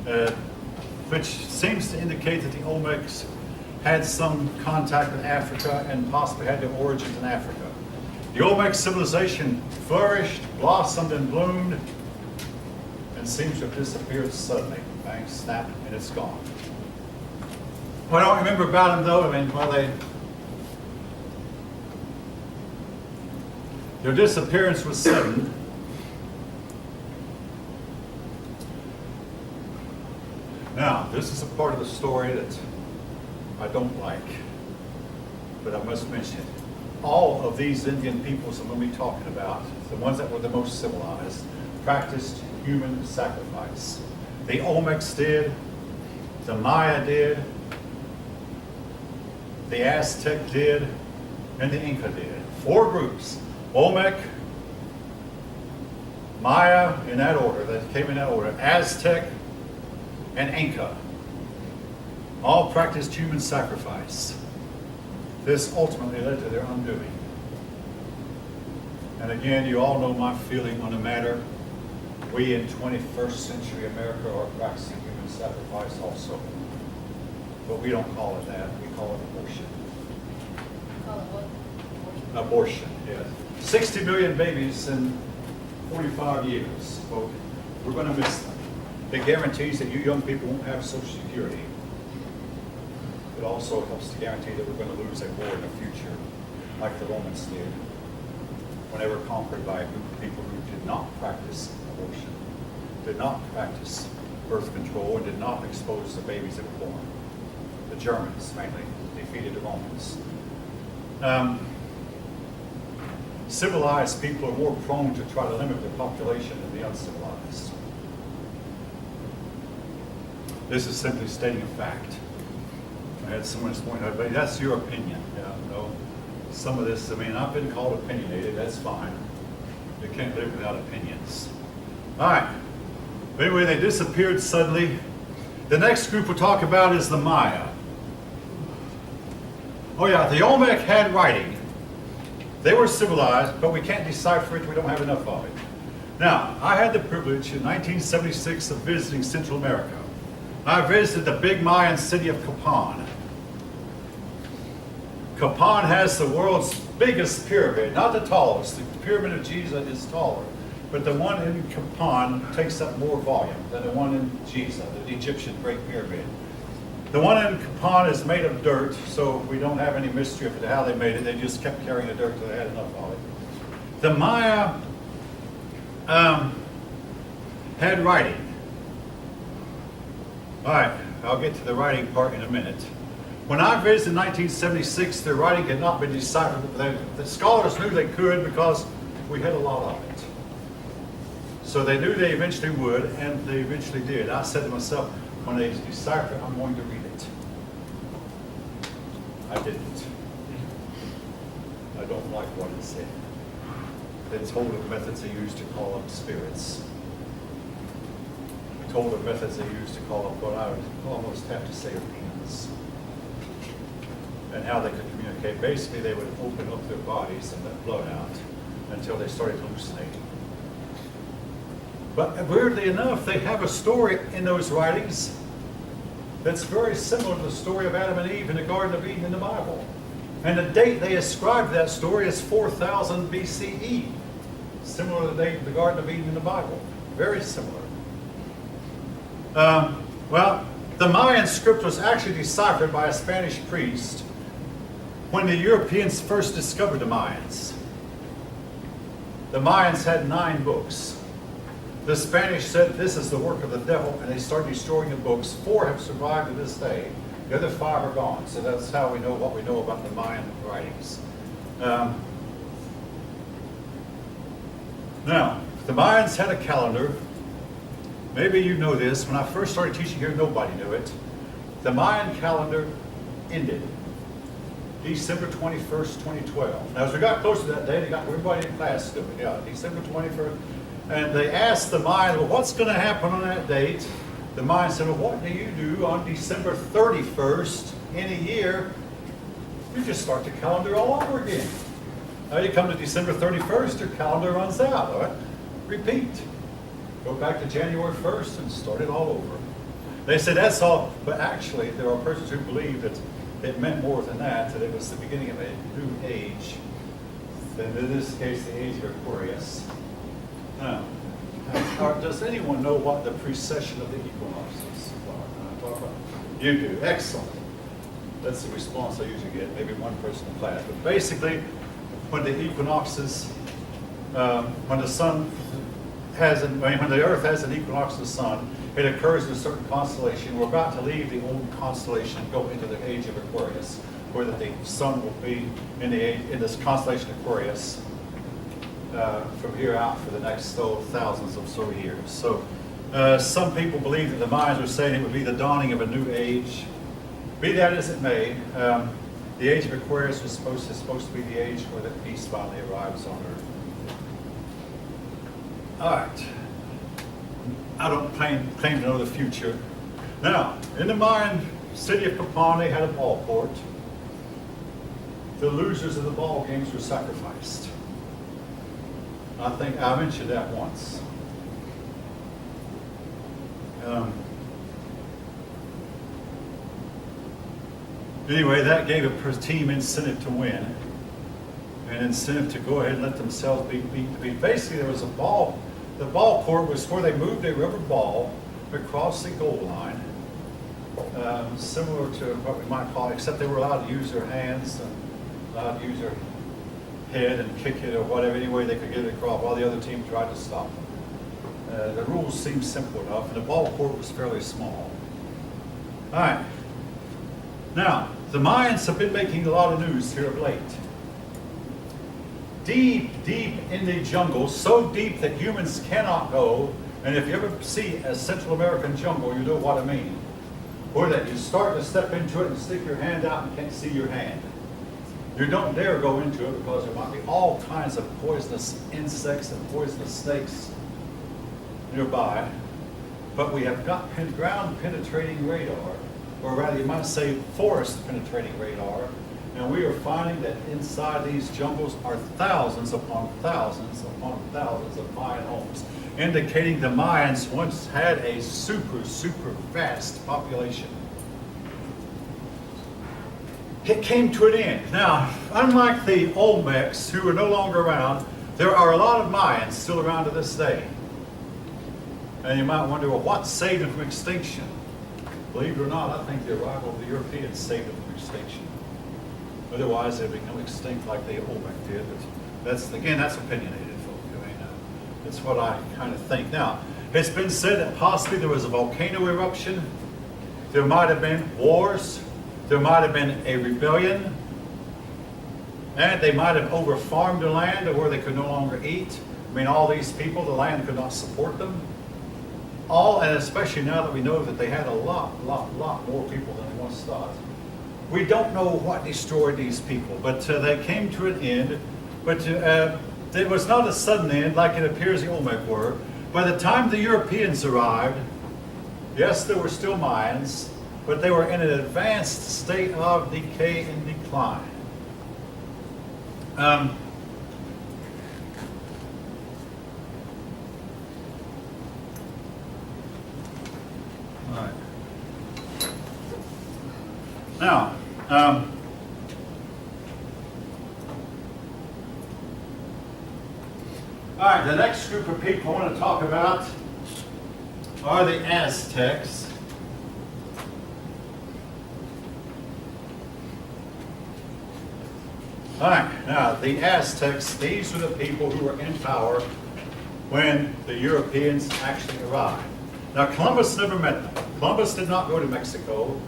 uh, which seems to indicate that the Olmecs had some contact with Africa and possibly had their origins in Africa. The Olmec civilization flourished, blossomed, and bloomed, and seems to have disappeared suddenly. Bang, snap, and it's gone. What I don't remember about them, though, their disappearance was sudden. Now, this is a part of the story that I don't like, but I must mention it. All of these Indian peoples I'm going to be talking about, the ones that were the most civilized, practiced human sacrifice. The Olmecs did, the Maya did, the Aztec did, and the Inca did. 4 groups: Olmec, Maya, in that order, that came in that order, Aztec, and Inca. All practiced human sacrifice. This ultimately led to their undoing. And again, you all know my feeling on the matter. We in 21st century America are practicing human sacrifice also. But we don't call it that. We call it abortion. Call it what? Abortion, yes. 60 million babies in 45 years. Well, we're going to miss them. It guarantees that you young people won't have Social Security. It also helps to guarantee that we're going to lose a war in the future, like the Romans did, when they were conquered by a group of people who did not practice abortion, did not practice birth control, and did not expose the babies that were born. The Germans, mainly, defeated the Romans. Civilized people are more prone to try to limit their population than the uncivilized. This is simply stating a fact. I had someone this morning, but that's your opinion. Some of this, I've been called opinionated, that's fine. You can't live without opinions. All right. But anyway, they disappeared suddenly. The next group we'll talk about is the Maya. Oh yeah, the Olmec had writing. They were civilized, but we can't decipher it, we don't have enough of it. Now, I had the privilege in 1976 of visiting Central America. I visited the big Mayan city of Copan. Copan has the world's biggest pyramid, not the tallest. The pyramid of Giza is taller, but the one in Copan takes up more volume than the one in Giza, the Egyptian Great Pyramid. The one in Copan is made of dirt, so we don't have any mystery of how they made it. They just kept carrying the dirt until they had enough of it. The Maya had writing. All right, I'll get to the writing part in a minute. When I visited in 1976, their writing had not been deciphered. The scholars knew they could because we had a lot of it. So they knew they eventually would, and they eventually did. I said to myself, when they decipher it, I'm going to read it. I didn't. I don't like what it said. They told of methods they used to call up spirits. They told of methods they used to call up what I would almost have to say are demons. And how they could communicate. Basically, they would open up their bodies and let blood out until they started hallucinating. But weirdly enough, they have a story in those writings that's very similar to the story of Adam and Eve in the Garden of Eden in the Bible. And the date they ascribe to that story is 4000 BCE. Similar to the date of the Garden of Eden in the Bible. Very similar. Well, the Mayan script was actually deciphered by a Spanish priest when the Europeans first discovered the Mayans. The Mayans had 9 books. The Spanish said this is the work of the devil, and they started destroying the books. 4 have survived to this day. The other 5 are gone. So that's how we know what we know about the Mayan writings. Now, the Mayans had a calendar. Maybe you know this. When I first started teaching here, nobody knew it. The Mayan calendar ended December 21st, 2012. Now, as we got closer to that day, they got everybody in class doing it. Yeah, December 21st. And they asked the Mayans, well, what's going to happen on that date? The Mayans said, well, what do you do on December 31st in a year? You just start the calendar all over again. Now you come to December 31st, your calendar runs out. All right? Repeat. Go back to January 1st and start it all over. They said that's all, but actually there are persons who believe that it meant more than that it was the beginning of a new age, than in this case the age of Aquarius. Now, does anyone know what the precession of the equinoxes are? You do, excellent. That's the response I usually get, maybe one person in class. But basically, when the equinoxes, when the sun has, when the earth has an equinox of the sun, it occurs in a certain constellation. We're about to leave the old constellation and go into the age of Aquarius, where the sun will be in this constellation Aquarius from here out for the next thousands of so years. So some people believe that the Mayans were saying it would be the dawning of a new age. Be that as it may, the age of Aquarius is supposed to be the age where the peace finally arrives on Earth. All right. I don't claim to know the future. Now, in the Mayan city of Copan, they had a ball court. The losers of the ball games were sacrificed. I think I mentioned that once. Anyway, that gave a team incentive to win, and incentive to go ahead and let themselves be beat. Basically, there was a ball. The ball court was where they moved a rubber ball across the goal line, similar to what we might call, except they were allowed to use their hands and allowed to use their head and kick it or whatever, any way they could get it across, while the other team tried to stop them. The rules seemed simple enough, and the ball court was fairly small. All right. Now, the Mayans have been making a lot of news here of late. Deep, deep in the jungle, so deep that humans cannot go, and if you ever see a Central American jungle, you know what I mean. Or that you start to step into it and stick your hand out and can't see your hand. You don't dare go into it because there might be all kinds of poisonous insects and poisonous snakes nearby. But we have got ground penetrating radar, or rather you might say forest penetrating radar, and we are finding that inside these jungles are thousands upon thousands upon thousands of Mayan homes, indicating the Mayans once had a super, super vast population. It came to an end. Now, unlike the Olmecs, who are no longer around, there are a lot of Mayans still around to this day. And you might wonder, well, what saved them from extinction? Believe it or not, I think the arrival of the Europeans saved them from extinction. Otherwise, they'd become extinct like the Olmec did. But that's opinionated, folks. I mean, it's what I kind of think. Now, it's been said that possibly there was a volcano eruption. There might have been wars. There might have been a rebellion. And they might have over-farmed the land to where they could no longer eat. I mean, all these people, the land could not support them. And especially now that we know that they had a lot more people than they once thought. We don't know what destroyed these people, but they came to an end. But it was not a sudden end like it appears the Olmec were. By the time the Europeans arrived, yes, there were still Mayans, but they were in an advanced state of decay and decline. All right. Now, all right, the next group of people I want to talk about are the Aztecs. All right, now the Aztecs, these were the people who were in power when the Europeans actually arrived. Now Columbus never met them. Columbus did not go to Mexico,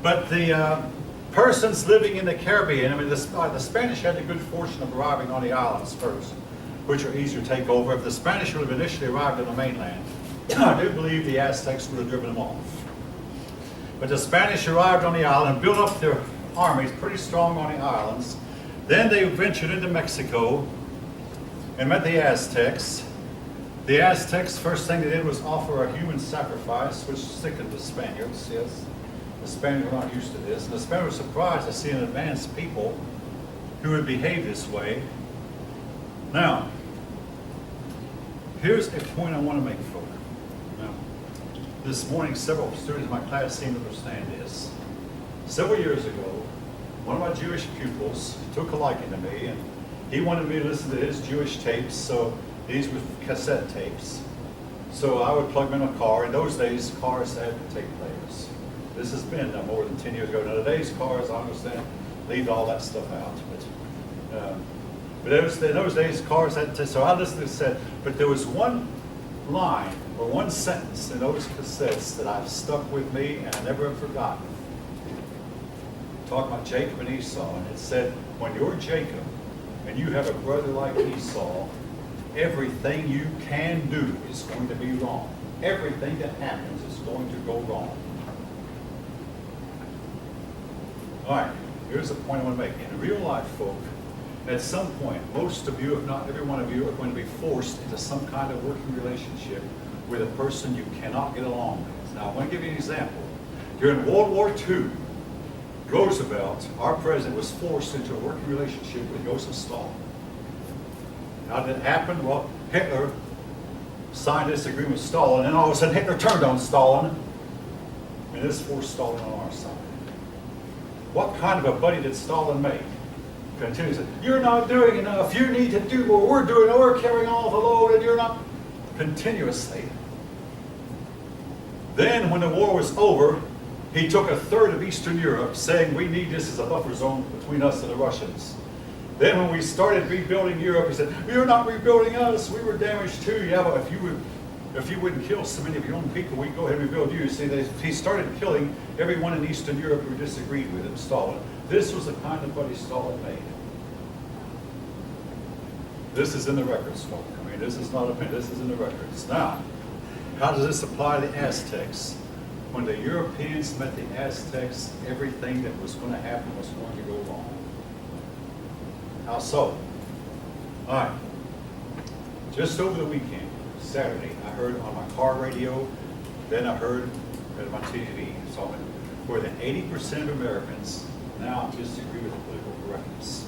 but the persons living in the Caribbean, I mean the Spanish had the good fortune of arriving on the islands first, which are easier to take over. If the Spanish would have initially arrived on the mainland, I do believe the Aztecs would have driven them off. But the Spanish arrived on the island and built up their armies pretty strong on the islands. Then they ventured into Mexico and met the Aztecs. The Aztecs, first thing they did was offer a human sacrifice, which sickened the Spaniards, yes. The Spaniards were not used to this. And the Spaniards were surprised to see an advanced people who would behave this way. Now, here's a point I want to make for you. Now, this morning, several students in my class seem to understand this. Several years ago, one of my Jewish pupils took a liking to me, and he wanted me to listen to his Jewish tapes, so these were cassette tapes. So I would plug them in a car. In those days, cars had tape players. This has been more than 10 years ago. Now, today's cars, I understand, leave all that stuff out. But in those days, cars had to, so I listened to the cassette, but there was one line or one sentence in those cassettes that I've stuck with me and I never have forgotten. Talking about Jacob and Esau, and it said, when you're Jacob and you have a brother like Esau, everything you can do is going to be wrong. Everything that happens is going to go wrong. All right, here's the point I want to make. In real life, folk, at some point, most of you, if not every one of you, are going to be forced into some kind of working relationship with a person you cannot get along with. Now, I want to give you an example. During World War II, Roosevelt, our president, was forced into a working relationship with Joseph Stalin. How did it happen? Well, Hitler signed this agreement with Stalin, and all of a sudden Hitler turned on Stalin, and this forced Stalin on our side. What kind of a buddy did Stalin make? Continues, you're not doing enough, you need to do what we're doing, we're carrying all the load, and you're not. Continuously. Then, when the war was over, he took a third of Eastern Europe, saying we need this as a buffer zone between us and the Russians. Then when we started rebuilding Europe, he said, you're not rebuilding us, we were damaged too. Yeah, but if you wouldn't kill so many of your own people, we'd go ahead and rebuild you. See, he started killing everyone in Eastern Europe who disagreed with him, Stalin. This was the kind of buddy Stalin made. This is in the records, folks. I mean, this is not opinion, this is in the records. Now, how does this apply to the Aztecs? When the Europeans met the Aztecs, everything that was going to happen was going to go wrong. How so? All right. Just over the weekend, Saturday, I heard on my car radio, then I heard on my TV, so more than 80% of Americans now disagree with political correctness.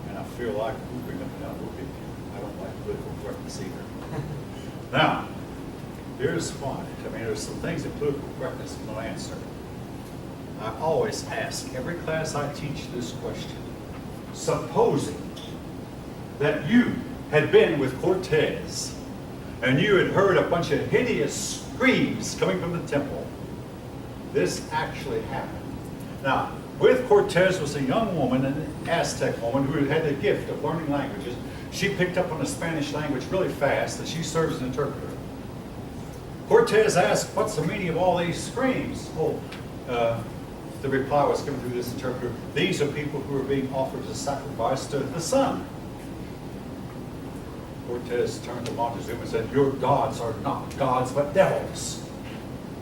And I feel like whooping up and down whooping. I don't like political correctness either. Now, here's why. I mean, there's some things that political correctness can answer. I always ask every class I teach this question. Supposing that you had been with Cortez and you had heard a bunch of hideous screams coming from the temple, this actually happened. Now, with Cortez was a young woman, an Aztec woman, who had the gift of learning languages. She picked up on the Spanish language really fast, and she serves as an interpreter. Cortez asked, what's the meaning of all these screams? The reply was given through this interpreter. These are people who are being offered as a sacrifice to the sun. Cortez turned to Montezuma and said, your gods are not gods, but devils.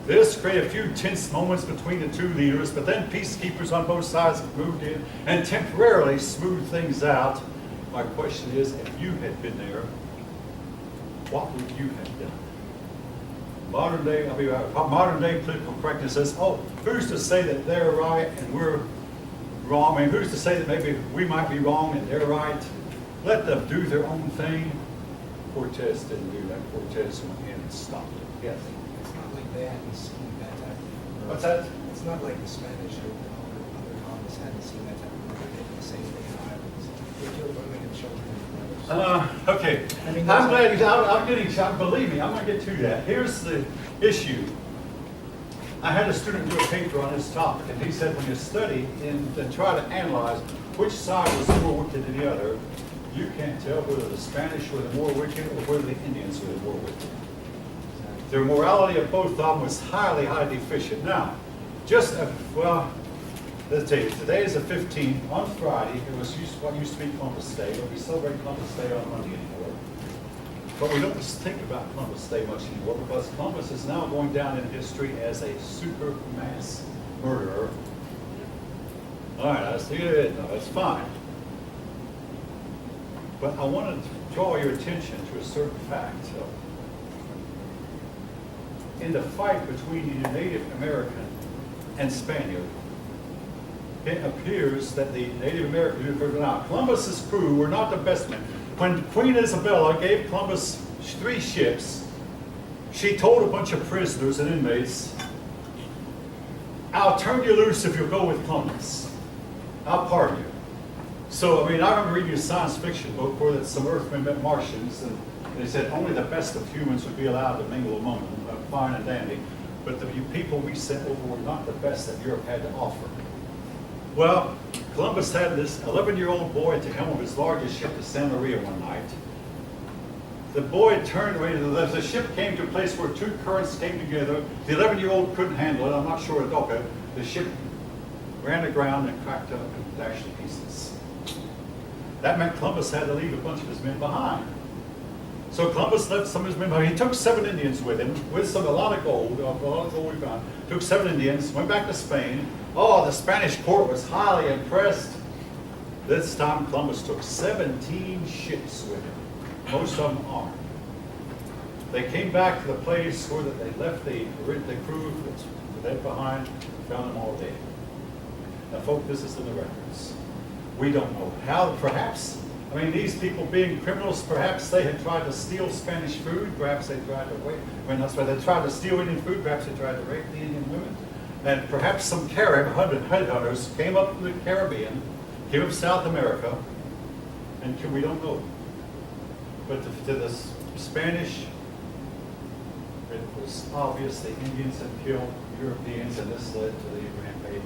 This created a few tense moments between the two leaders, but then peacekeepers on both sides moved in and temporarily smoothed things out. My question is, if you had been there, what would you have done? Modern day political correctness says, oh, who's to say that they're right and we're wrong? I mean, who's to say that maybe we might be wrong and they're right? Let them do their own thing. Cortez didn't do that. Cortez went in and stopped it. Yes? It's not like they hadn't seen that type of murder. What's that? It's not like the Spanish or other colonists hadn't seen that type of murder. They did the same thing in Ireland. They killed women and children and brothers. Okay. I mean, I'm glad believe me, I'm going to get to that. Here's the issue. I had a student do a paper on this topic, and he said when you study and try to analyze which side was more wicked than the other, you can't tell whether the Spanish were the more wicked or whether the Indians were the more wicked. The morality of both of them was highly, highly deficient. Now, let's tell you, today is the 15th. On Friday, it was what used to be Columbus Day, but we celebrate Columbus Day on Monday anymore. But we don't think about Columbus Day much anymore because Columbus is now going down in history as a super mass murderer. All right, I see it. No, that's fine. But I want to draw your attention to a certain fact. In the fight between the Native American and Spaniard, it appears that the Native Americans, Columbus's crew were not the best men. When Queen Isabella gave Columbus 3 ships, she told a bunch of prisoners and inmates, I'll turn you loose if you'll go with Columbus. I'll pardon you. So, I mean, I remember reading a science fiction book where that some Earthmen met Martians, and they said only the best of humans would be allowed to mingle among them, fine and dandy. But the people we sent over were not the best that Europe had to offer. Well, Columbus had this 11-year-old boy at the helm of his largest ship, the Santa Maria, one night. The boy turned away to the left. The ship came to a place where two currents came together. The 11-year-old couldn't handle it. I'm not sure what it. The ship ran aground and cracked up and dashed to pieces. That meant Columbus had to leave a bunch of his men behind. So Columbus left some of his men behind. He took 7 Indians with him, with a lot of gold we found. Took 7 Indians, went back to Spain. Oh, the Spanish court was highly impressed. This time Columbus took 17 ships with him, most of them armed. They came back to the place where they left the crew that left behind, found them all dead. Now, folks, this is in the records. We don't know how, perhaps, I mean, these people being criminals, perhaps they had tried to steal Spanish food, perhaps they tried to they tried to steal Indian food, perhaps they tried to rape the Indian women, and perhaps some Carib headhunters came up from the Caribbean, came up South America, and we don't know. But to the Spanish, it was obvious the Indians had killed Europeans, and this led to the rampage.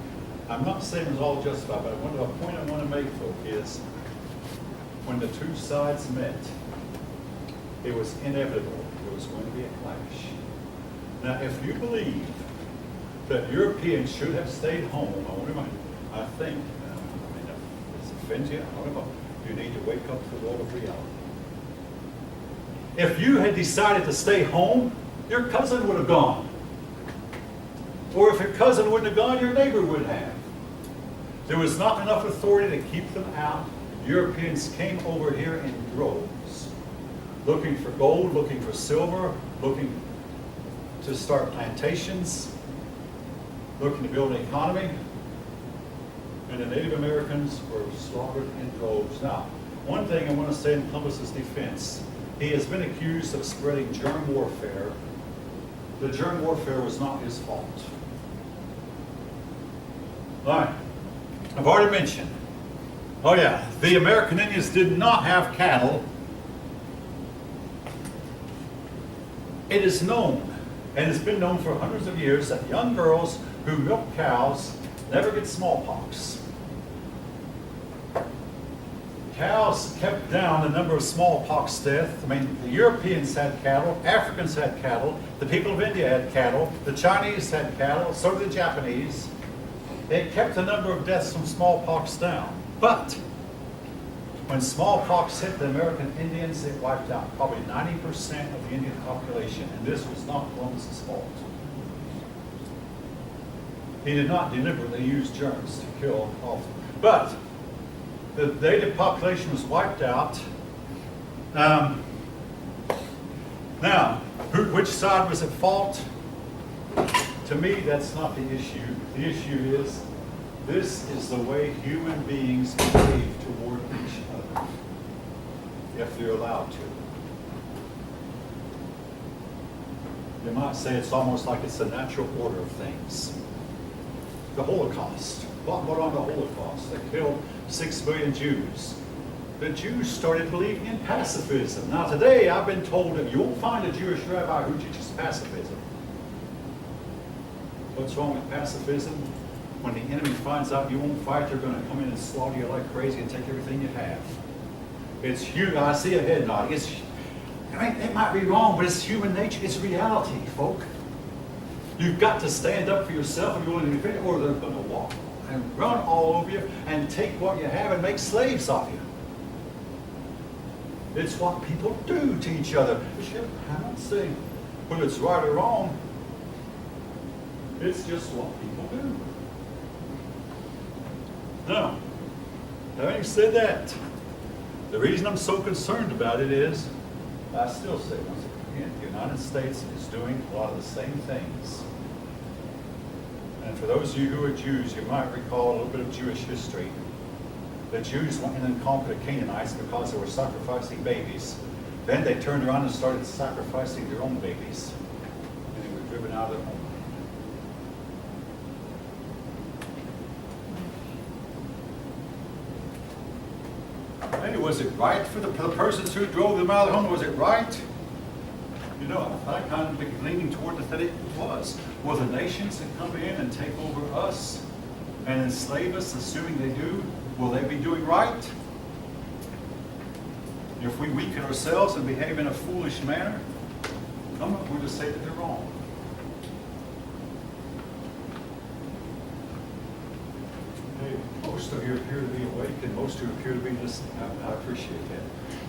I'm not saying it was all justified, but a point I want to make, folks, is when the two sides met, it was inevitable there was going to be a clash. Now, if you believe that Europeans should have stayed home, I think, if this offends you, I don't know, you need to wake up to the world of reality. If you had decided to stay home, your cousin would have gone. Or if your cousin wouldn't have gone, your neighbor would have. There was not enough authority to keep them out. Europeans came over here in droves, looking for gold, looking for silver, looking to start plantations, looking to build an economy. And the Native Americans were slaughtered in droves. Now, one thing I want to say in Columbus's defense, he has been accused of spreading germ warfare. The germ warfare was not his fault. All right, I've already mentioned, oh yeah, the American Indians did not have cattle. It is known, and it's been known for hundreds of years, that young girls who milk cows never get smallpox. Cows kept down the number of smallpox deaths. I mean, the Europeans had cattle, Africans had cattle, the people of India had cattle, the Chinese had cattle, so did the Japanese. They kept the number of deaths from smallpox down. But when smallpox hit the American Indians, it wiped out probably 90% of the Indian population, and this was not Columbus's fault. He did not deliberately use germs to kill off. But the native population was wiped out. Now, which side was at fault? To me, that's not the issue. The issue is, this is the way human beings behave toward each other, if they're allowed to. You might say it's almost like it's the natural order of things. The Holocaust. What went on the Holocaust? They killed 6 million Jews. The Jews started believing in pacifism. Now today, I've been told that you won't find a Jewish rabbi who teaches pacifism. What's wrong with pacifism? When the enemy finds out you won't fight, they're going to come in and slaughter you like crazy and take everything you have. It's human. I see a head nodding. It might be wrong, but it's human nature. It's reality, folk. You've got to stand up for yourself and you're willing to defend it, or they're going to walk and run all over you and take what you have and make slaves of you. It's what people do to each other. I'm not saying whether it's right or wrong. It's just what people do. Now, having said that, the reason I'm so concerned about it is, I still say once again, the United States is doing a lot of the same things. And for those of you who are Jews, you might recall a little bit of Jewish history. The Jews went in and conquered the Canaanites because they were sacrificing babies. Then they turned around and started sacrificing their own babies. driven out of their home. Hey, was it right for the persons who drove them out of the home? Was it right? You know, I kind of been leaning toward that it was. Will the nations that come in and take over us and enslave us, assuming they do, will they be doing right? If we weaken ourselves and behave in a foolish manner, I'm not going to say that they're wrong. Hey, most of you appear to be awake and most of you appear to be listening. I appreciate that.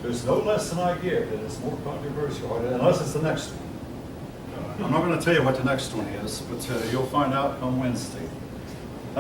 There's no lesson I give that is more controversial, unless it's the next one. I'm not going to tell you what the next one is, but you'll find out on Wednesday.